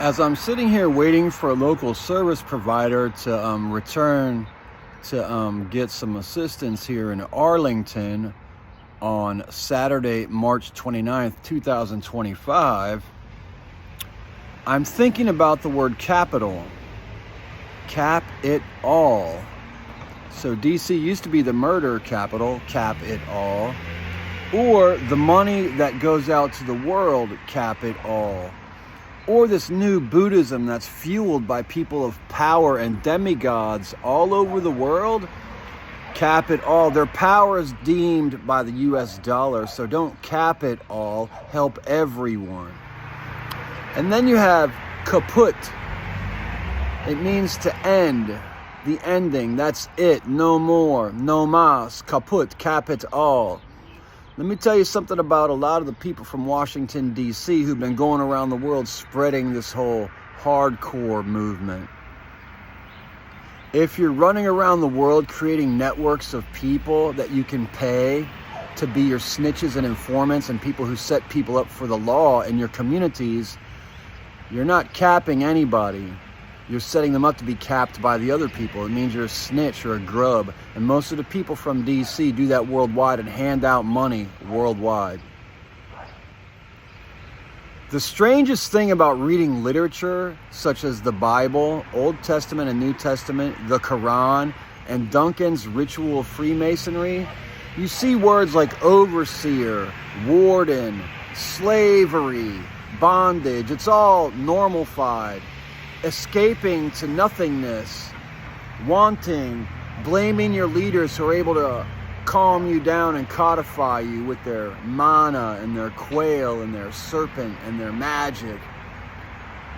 As I'm sitting here waiting for a local service provider to return to get some assistance here in Arlington on Saturday, March 29th, 2025, I'm thinking about the word capital. Cap it all. So DC used to be the murder capital, cap it all. Or the money that goes out to the world, cap it all. Or this new Buddhism that's fueled by people of power and demigods all over the world, cap it all. Their power is deemed by the US dollar, so don't cap it all, help everyone. And then you have kaput. It means to end, the ending, that's it, no more, no mas, kaput, cap it all. Let me tell you something about a lot of the people from Washington, D.C. who've been going around the world spreading this whole hardcore movement. If you're running around the world creating networks of people that you can pay to be your snitches and informants and people who set people up for the law in your communities, you're not capping anybody. You're setting them up to be capped by the other people. It means you're a snitch or a grub. And most of the people from DC do that worldwide and hand out money worldwide. The strangest thing about reading literature, such as the Bible, Old Testament and New Testament, the Quran, and Duncan's ritual of Freemasonry, you see words like overseer, warden, slavery, bondage. It's all normalified. Escaping to nothingness, wanting, blaming your leaders who are able to calm you down and codify you with their mana and their quail and their serpent and their magic.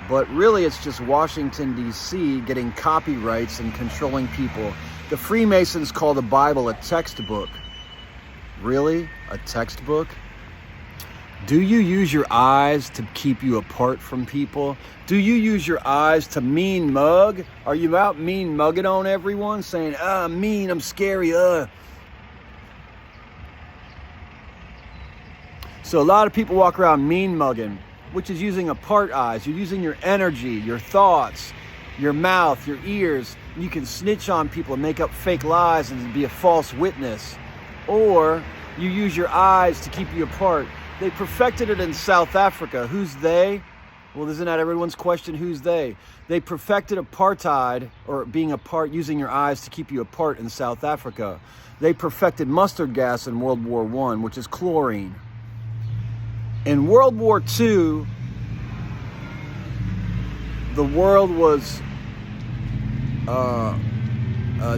But really it's just Washington, D.C. getting copyrights and controlling people. The Freemasons call the Bible a textbook. Really? A textbook? Do you use your eyes to keep you apart from people? Do you use your eyes to mean mug? Are you out mean mugging on everyone, saying, I'm mean, I'm scary, So a lot of people walk around mean mugging, which is using apart eyes. You're using your energy, your thoughts, your mouth, your ears. You can snitch on people and make up fake lies and be a false witness. Or you use your eyes to keep you apart. They perfected it in South Africa. Who's they? Well, isn't that everyone's question? Who's they? They perfected apartheid, or being apart, using your eyes to keep you apart in South Africa. They perfected mustard gas in World War I, which is chlorine. In World War II, the world was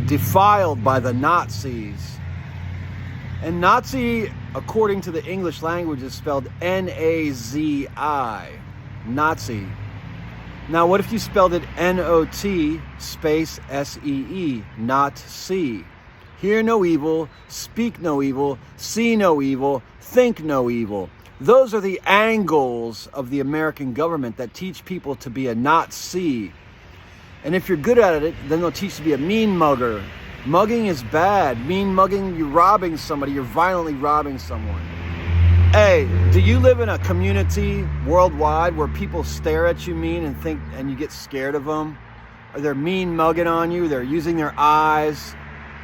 defiled by the Nazis. And Nazi, according to the English language, is spelled N-A-Z-I, Nazi. Now, what if you spelled it N-O-T space S-E-E, not C? Hear no evil, speak no evil, see no evil, think no evil. Those are the angles of the American government that teach people to be a not see. And if you're good at it, then they'll teach you to be a mean mugger. Mugging is bad. Mean mugging, you're robbing somebody. You're violently robbing someone. Hey, do you live in a community worldwide where people stare at you mean and think, and you get scared of them? Or they're mean mugging on you? They're using their eyes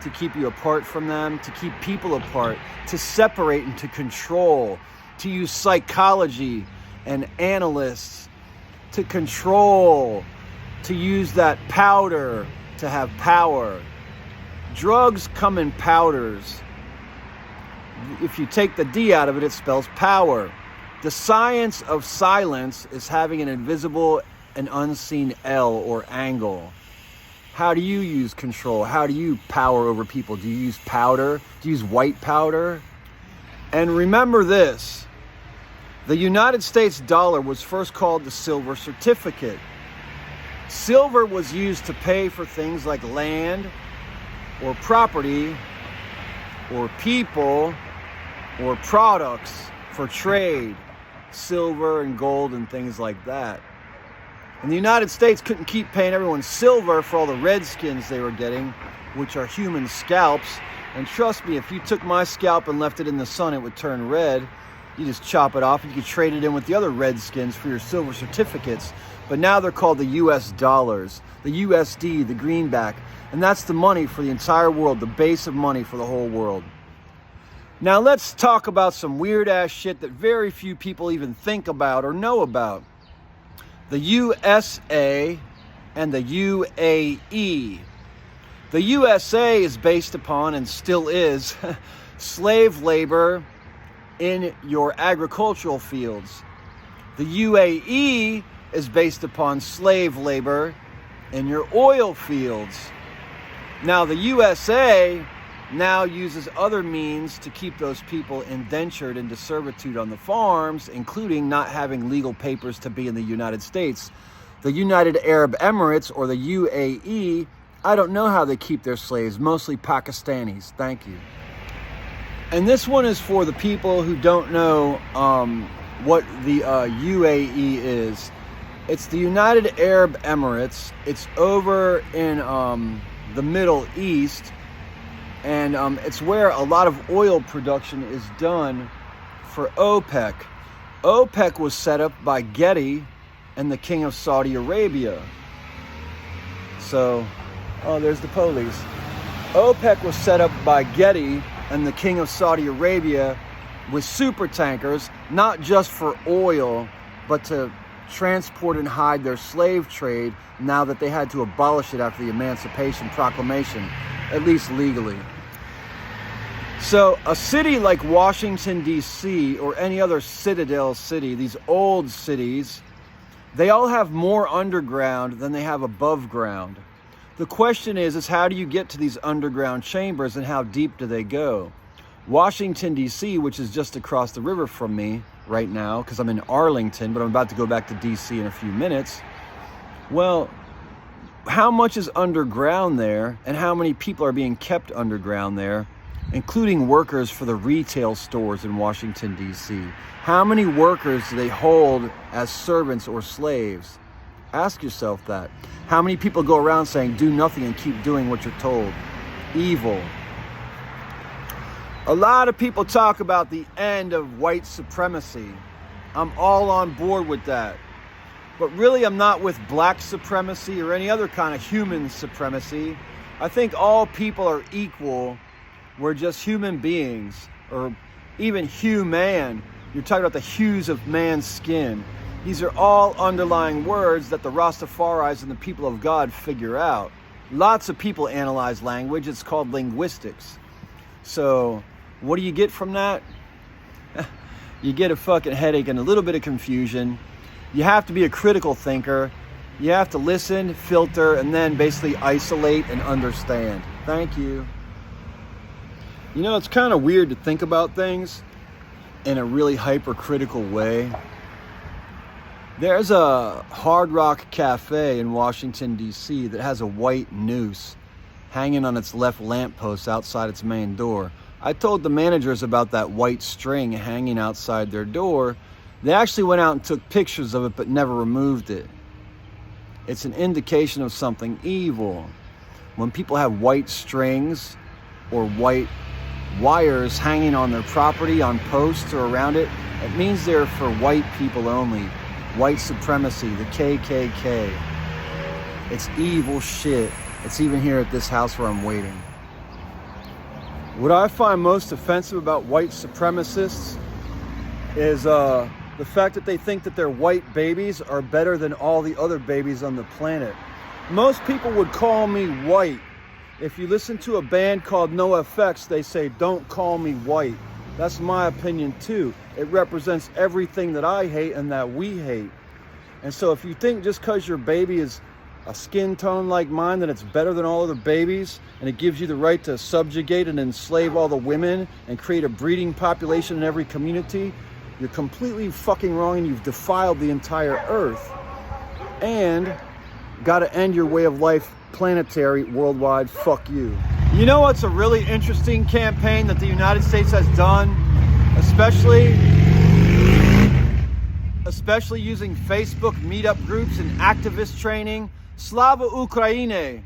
to keep you apart from them, to keep people apart, to separate and to control, to use psychology and analysts to control, to use that powder to have power. Drugs come in powders. If you take the D out of it, it spells power. The science of silence is having an invisible and unseen L or angle. How do you use control? How do you power over people? Do you use powder? Do you use white powder? And remember this, the United States dollar was first called the silver certificate. Silver was used to pay for things like land, or property, or people, or products for trade, silver and gold and things like that. And the United States couldn't keep paying everyone silver for all the redskins they were getting, which are human scalps. And trust me, if you took my scalp and left it in the sun, it would turn red. You just chop it off and you could trade it in with the other redskins for your silver certificates. but now they're called the US dollars, the USD, the greenback, and that's the money for the entire world, the base of money for the whole world. Now let's talk about some weird ass shit that very few people even think about or know about. The USA and the UAE. The USA is based upon, and still is, slave labor in your agricultural fields. The UAE is based upon slave labor in your oil fields. Now the USA now uses other means to keep those people indentured into servitude on the farms, including not having legal papers to be in the United States. The United Arab Emirates, or the UAE, I don't know how they keep their slaves, mostly Pakistanis. Thank you. And this one is for the people who don't know what the UAE is. It's the United Arab Emirates. It's over in the Middle East, and it's where a lot of oil production is done for OPEC. OPEC was set up by Getty and the King of Saudi Arabia. So, oh, there's the police. OPEC was set up by Getty and the King of Saudi Arabia with super tankers, not just for oil, but to transport and hide their slave trade now that they had to abolish it after the Emancipation Proclamation, at least legally. So a city like Washington, D.C., or any other citadel city, these old cities, they all have more underground than they have above ground. The question is how do you get to these underground chambers and how deep do they go? Washington, D.C., which is just across the river from me right now, because I'm in Arlington, but I'm about to go back to D.C. in a few minutes. Well, how much is underground there, and how many people are being kept underground there, including workers for the retail stores in Washington, D.C.? How many workers do they hold as servants or slaves? Ask yourself that. How many people go around saying, do nothing and keep doing what you're told? Evil. A lot of people talk about the end of white supremacy. I'm all on board with that. But really, I'm not with black supremacy or any other kind of human supremacy. I think all people are equal. We're just human beings, or even human. You're talking about the hues of man's skin. These are all underlying words that the Rastafaris and the people of God figure out. Lots of people analyze language. It's called linguistics. So what do you get from that? You get a fucking headache and a little bit of confusion. You have to be a critical thinker. You have to listen, filter, and then basically isolate and understand. Thank you. You know, it's kind of weird to think about things in a really hypercritical way. There's a Hard Rock Cafe in Washington, D.C. that has a white noose hanging on its left lamppost outside its main door. I told the managers about that white string hanging outside their door. They actually went out and took pictures of it but never removed it. It's an indication of something evil. When people have white strings or white wires hanging on their property, on posts or around it, it means they're for white people only. White supremacy, the KKK. It's evil shit. It's even here at this house where I'm waiting. What I find most offensive about white supremacists is the fact that they think that their white babies are better than all the other babies on the planet. Most people would call me white. If you listen to a band called NoFX, they say, don't call me white. That's my opinion too. It represents everything that I hate and that we hate. And so if you think just because your baby is a skin tone like mine, that it's better than all other babies, and it gives you the right to subjugate and enslave all the women and create a breeding population in every community, you're completely fucking wrong, and you've defiled the entire earth. And got to end your way of life, planetary, worldwide, fuck you. You know what's a really interesting campaign that the United States has done, especially using Facebook meetup groups and activist training? Slava Ukraine.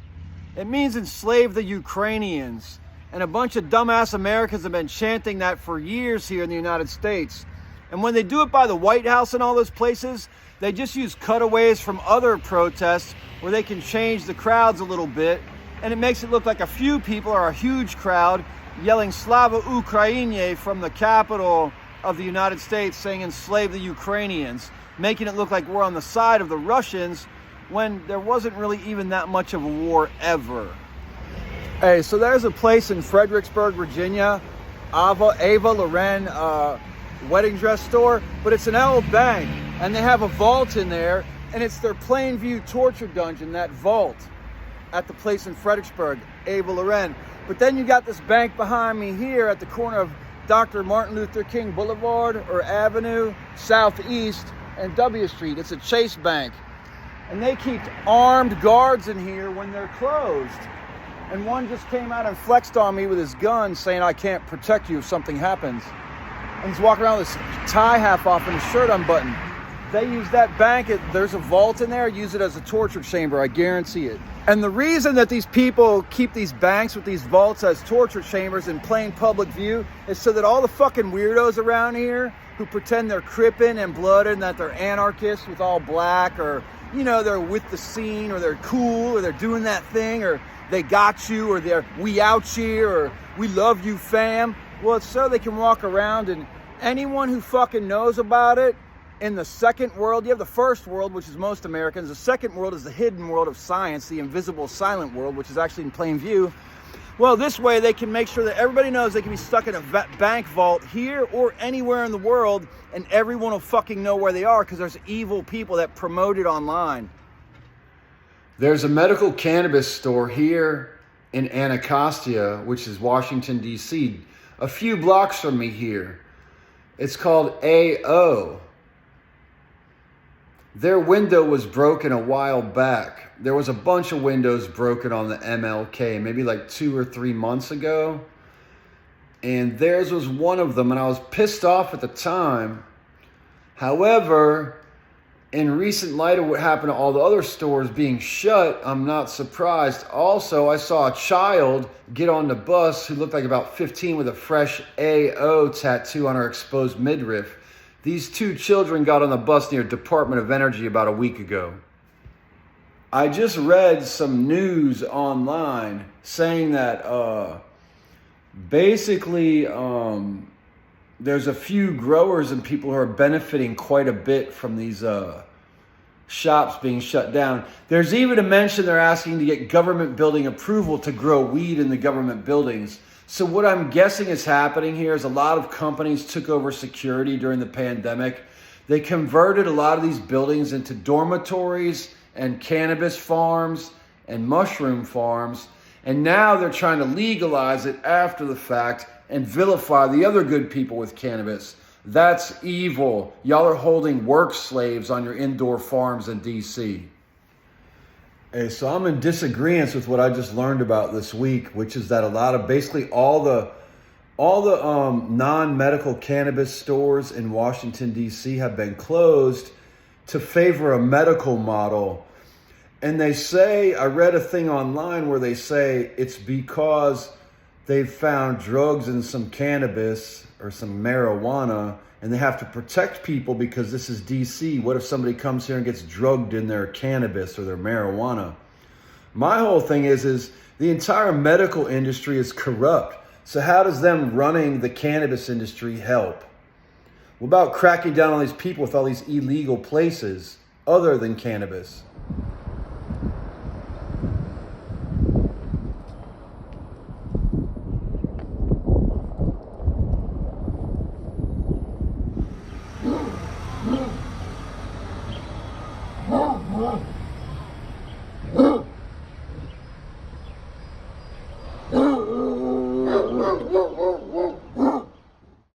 It means enslave the Ukrainians. And a bunch of dumbass Americans have been chanting that for years here in the United States. And when they do it by the White House and all those places, they just use cutaways from other protests where they can change the crowds a little bit. And it makes it look like a few people or a huge crowd yelling Slava Ukraine from the capital of the United States, saying enslave the Ukrainians, making it look like we're on the side of the Russians when there wasn't really even that much of a war ever. Hey, so there's a place in Fredericksburg, Virginia, Ava Loren wedding dress store, but it's an old bank, and they have a vault in there, and it's their Plainview torture dungeon, that vault at the place in Fredericksburg, Ava Loren. But then you got this bank behind me here at the corner of Dr. Martin Luther King Boulevard or Avenue, Southeast, and W Street. It's a Chase Bank. And they keep armed guards in here when they're closed. And one just came out and flexed on me with his gun saying, I can't protect you if something happens. And he's walking around with his tie half off and his shirt unbuttoned. They use that bank, there's a vault in there, use it as a torture chamber, I guarantee it. And the reason that these people keep these banks with these vaults as torture chambers in plain public view is so that all the fucking weirdos around here who pretend they're Crippen and blooded and that they're anarchists with all black, or, you know, they're with the scene, or they're cool, or they're doing that thing, or they got you, or they're we out here, or we love you fam. Well, it's so they can walk around, and anyone who fucking knows about it, in the second world, you have the first world, which is most Americans. The second world is the hidden world of science, the invisible silent world, which is actually in plain view. Well, this way they can make sure that everybody knows they can be stuck in a bank vault here or anywhere in the world, and everyone will fucking know where they are because there's evil people that promote it online. There's a medical cannabis store here in Anacostia, which is Washington, D.C., a few blocks from me here. It's called AO. Their window was broken a while back. There was a bunch of windows broken on the MLK, maybe like 2 or 3 months ago. And theirs was one of them, and I was pissed off at the time. However, in recent light of what happened to all the other stores being shut, I'm not surprised. Also, I saw a child get on the bus who looked like about 15 with a fresh AO tattoo on her exposed midriff. These 2 children got on the bus near Department of Energy about a week ago. I just read some news online saying that basically there's a few growers and people who are benefiting quite a bit from these shops being shut down. There's even a mention they're asking to get government building approval to grow weed in the government buildings. So what I'm guessing is happening here is a lot of companies took over security during the pandemic. They converted a lot of these buildings into dormitories and cannabis farms and mushroom farms. And now they're trying to legalize it after the fact and vilify the other good people with cannabis. That's evil. Y'all are holding work slaves on your indoor farms in DC. Hey, so I'm in disagreement with what I just learned about this week, which is that a lot of basically all the non-medical cannabis stores in Washington, D.C. have been closed to favor a medical model. And they say, I read a thing online where they say it's because they've found drugs in some cannabis or some marijuana, and they have to protect people because this is DC. What if somebody comes here and gets drugged in their cannabis or their marijuana? My whole thing is the entire medical industry is corrupt. So how does them running the cannabis industry help? What about cracking down on these people with all these illegal places other than cannabis?